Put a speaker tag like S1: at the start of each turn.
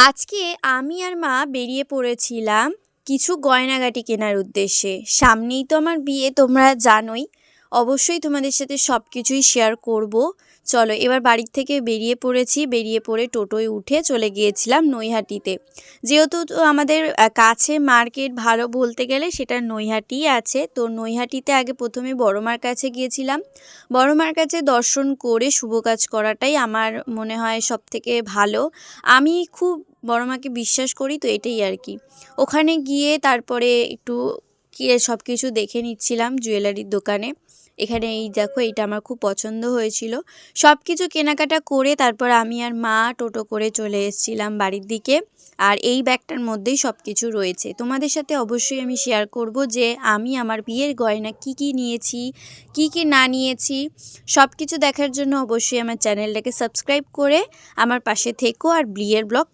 S1: আজকে আমি আর মা বেরিয়ে পড়েছিলাম কিছু গয়নাগাটি কেনার উদ্দেশ্যে। সামনেই তো আমার বিয়ে, তোমরা জানোই। অবশ্যই তোমাদের সাথে সব কিছুই শেয়ার করব। চলো এবার বাড়ির থেকে বেরিয়ে পড়েছি, বেরিয়ে পড়ে টোটোয় উঠে চলে গিয়েছিলাম নৈহাটিতে। যেহেতু তো আমাদের কাছে মার্কেট ভালো বলতে গেলে সেটা নৈহাটিই আছে। তো নৈহাটিতে আগে প্রথমে বড় মার কাছে গিয়েছিলাম। বড় মার কাছে দর্শন করে শুভ কাজ করাটাই আমার মনে হয় সব থেকে ভালো। আমি খুব বড় মাকে বিশ্বাস করি, তো এটাই আর কি। ওখানে গিয়ে তারপরে একটু সব কিছু দেখে নিচ্ছিলাম জুয়েলারির দোকানে। এখানে এই দেখো, এইটা আমার খুব পছন্দ হয়েছিল। সব কিছু কেনাকাটা করে তারপর আমি আর মা টোটো করে চলে এসেছিলাম বাড়ির দিকে। আর এই ব্যাগটার মধ্যেই সব কিছু রয়েছে। তোমাদের সাথে অবশ্যই আমি শেয়ার করব যে আমি আমার বিয়ের গয়না কি কি নিয়েছি, কি কি না নিয়েছি। সব কিছু দেখার জন্য অবশ্যই আমার চ্যানেলটাকে সাবস্ক্রাইব করে আমার পাশে থেকো। আর বিয়ের ব্লগ